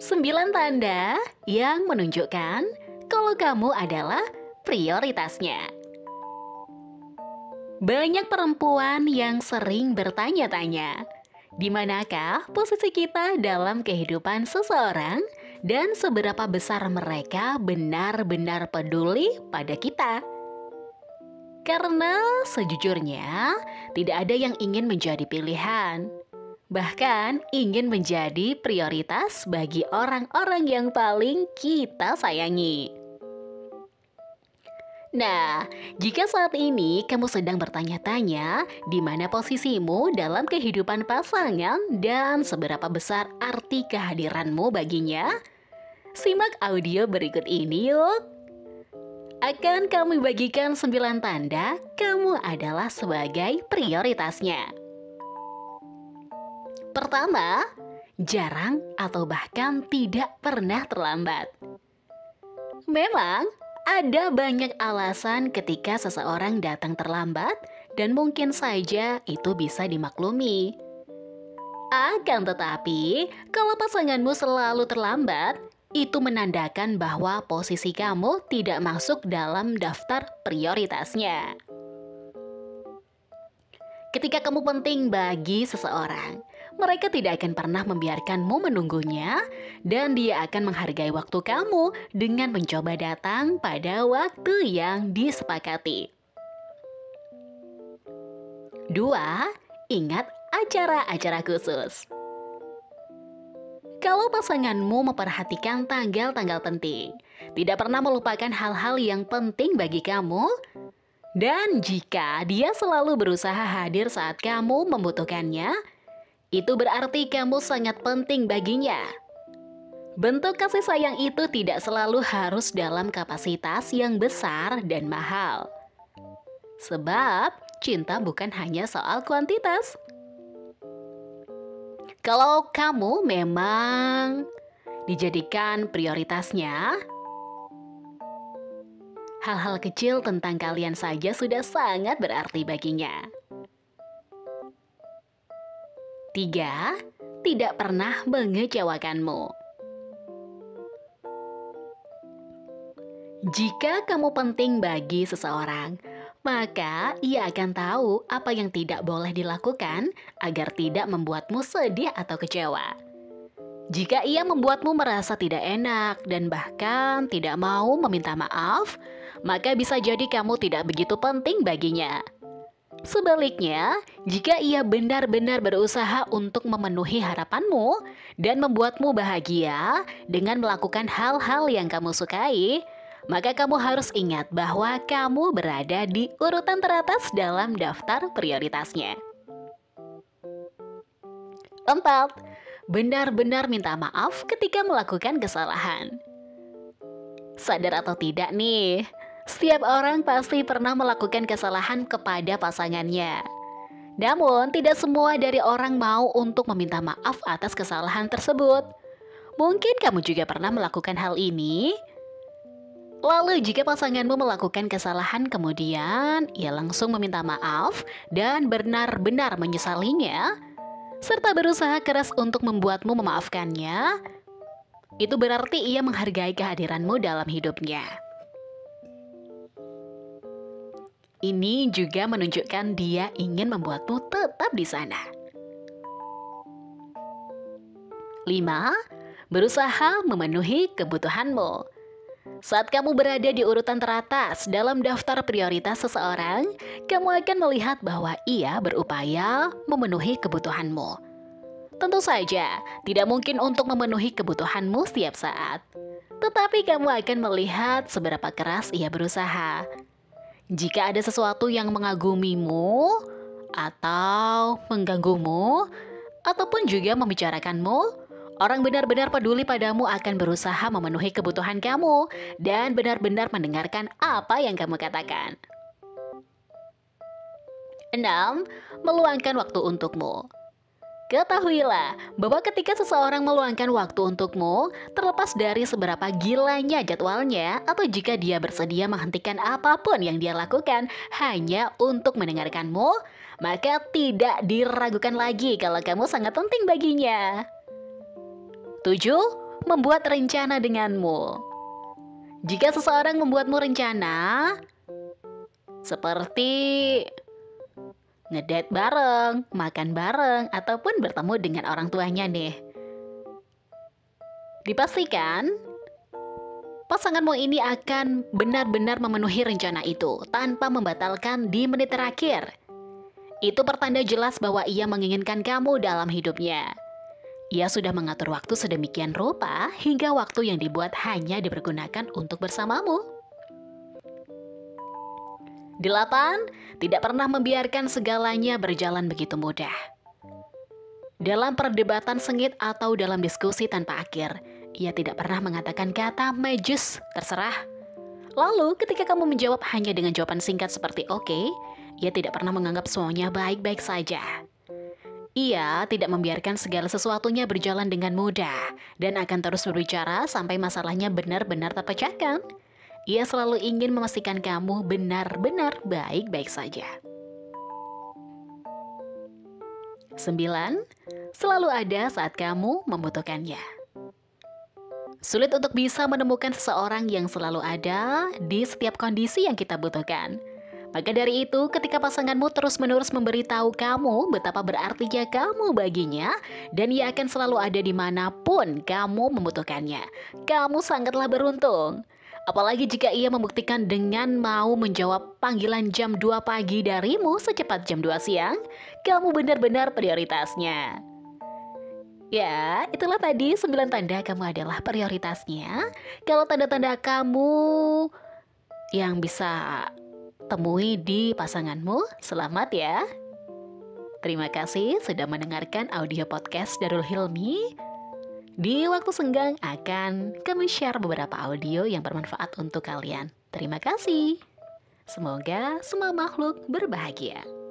9 tanda yang menunjukkan kalau kamu adalah prioritasnya. Banyak perempuan yang sering bertanya-tanya, di manakah posisi kita dalam kehidupan seseorang dan seberapa besar mereka benar-benar peduli pada kita. Karena sejujurnya, tidak ada yang ingin menjadi pilihan. Bahkan ingin menjadi prioritas bagi orang-orang yang paling kita sayangi. Nah, jika saat ini kamu sedang bertanya-tanya di mana posisimu dalam kehidupan pasangan dan seberapa besar arti kehadiranmu baginya, simak audio berikut ini yuk. Akan kami bagikan 9 tanda kamu adalah sebagai prioritasnya. Pertama, jarang atau bahkan tidak pernah terlambat. Memang, ada banyak alasan ketika seseorang datang terlambat dan mungkin saja itu bisa dimaklumi. Akan tetapi, kalau pasanganmu selalu terlambat, itu menandakan bahwa posisi kamu tidak masuk dalam daftar prioritasnya. Ketika kamu penting bagi seseorang, mereka tidak akan pernah membiarkanmu menunggunya dan dia akan menghargai waktu kamu dengan mencoba datang pada waktu yang disepakati. 2. Ingat acara-acara khusus. Kalau pasanganmu memperhatikan tanggal-tanggal penting, tidak pernah melupakan hal-hal yang penting bagi kamu, dan jika dia selalu berusaha hadir saat kamu membutuhkannya, itu berarti kamu sangat penting baginya. Bentuk kasih sayang itu tidak selalu harus dalam kapasitas yang besar dan mahal. Sebab cinta bukan hanya soal kuantitas. Kalau kamu memang dijadikan prioritasnya, hal-hal kecil tentang kalian saja sudah sangat berarti baginya. 3. Tidak pernah mengecewakanmu. Jika kamu penting bagi seseorang, maka ia akan tahu apa yang tidak boleh dilakukan agar tidak membuatmu sedih atau kecewa. Jika ia membuatmu merasa tidak enak dan bahkan tidak mau meminta maaf, maka bisa jadi kamu tidak begitu penting baginya. Sebaliknya, jika ia benar-benar berusaha untuk memenuhi harapanmu dan membuatmu bahagia dengan melakukan hal-hal yang kamu sukai, maka kamu harus ingat bahwa kamu berada di urutan teratas dalam daftar prioritasnya. 4. Benar-benar minta maaf ketika melakukan kesalahan. Sadar atau tidak nih, setiap orang pasti pernah melakukan kesalahan kepada pasangannya. Namun, tidak semua dari orang mau untuk meminta maaf atas kesalahan tersebut. Mungkin kamu juga pernah melakukan hal ini. Lalu jika pasanganmu melakukan kesalahan kemudian ia langsung meminta maaf dan benar-benar menyesalinya, serta berusaha keras untuk membuatmu memaafkannya, itu berarti ia menghargai kehadiranmu dalam hidupnya. Ini juga menunjukkan dia ingin membuatmu tetap di sana. 5. Berusaha memenuhi kebutuhanmu. Saat kamu berada di urutan teratas dalam daftar prioritas seseorang, kamu akan melihat bahwa ia berupaya memenuhi kebutuhanmu. Tentu saja, tidak mungkin untuk memenuhi kebutuhanmu setiap saat. Tetapi kamu akan melihat seberapa keras ia berusaha. Jika ada sesuatu yang mengagumimu, atau mengganggumu, ataupun juga membicarakanmu, orang benar-benar peduli padamu akan berusaha memenuhi kebutuhan kamu dan benar-benar mendengarkan apa yang kamu katakan. 6. Meluangkan waktu untukmu. Ketahuilah bahwa ketika seseorang meluangkan waktu untukmu, terlepas dari seberapa gilanya jadwalnya atau jika dia bersedia menghentikan apapun yang dia lakukan hanya untuk mendengarkanmu, maka tidak diragukan lagi kalau kamu sangat penting baginya. 7. Membuat rencana denganmu. Jika seseorang membuatmu rencana, seperti ngedate bareng, makan bareng, ataupun bertemu dengan orang tuanya nih, dipastikan pasanganmu ini akan benar-benar memenuhi rencana itu tanpa membatalkan di menit terakhir. Itu pertanda jelas bahwa ia menginginkan kamu dalam hidupnya. Ia sudah mengatur waktu sedemikian rupa hingga waktu yang dibuat hanya dipergunakan untuk bersamamu. 8. Tidak pernah membiarkan segalanya berjalan begitu mudah. Dalam perdebatan sengit atau dalam diskusi tanpa akhir, ia tidak pernah mengatakan kata "majus, terserah". Lalu ketika kamu menjawab hanya dengan jawaban singkat seperti "oke", ia tidak pernah menganggap semuanya baik-baik saja. Ia tidak membiarkan segala sesuatunya berjalan dengan mudah dan akan terus berbicara sampai masalahnya benar-benar terpecahkan. Ia selalu ingin memastikan kamu benar-benar baik-baik saja. 9. Selalu ada saat kamu membutuhkannya. Sulit untuk bisa menemukan seseorang yang selalu ada di setiap kondisi yang kita butuhkan. Maka dari itu, ketika pasanganmu terus-menerus memberitahu kamu betapa berartinya kamu baginya, dan ia akan selalu ada dimanapun kamu membutuhkannya, kamu sangatlah beruntung. Apalagi jika ia membuktikan dengan mau menjawab panggilan jam 2 pagi darimu secepat jam 2 siang, kamu benar-benar prioritasnya. Ya, itulah tadi 9 tanda kamu adalah prioritasnya. Kalau tanda-tanda kamu yang bisa temui di pasanganmu, selamat ya. Terima kasih sudah mendengarkan audio podcast Darul Hilmi. Di waktu senggang akan kami share beberapa audio yang bermanfaat untuk kalian. Terima kasih. Semoga semua makhluk berbahagia.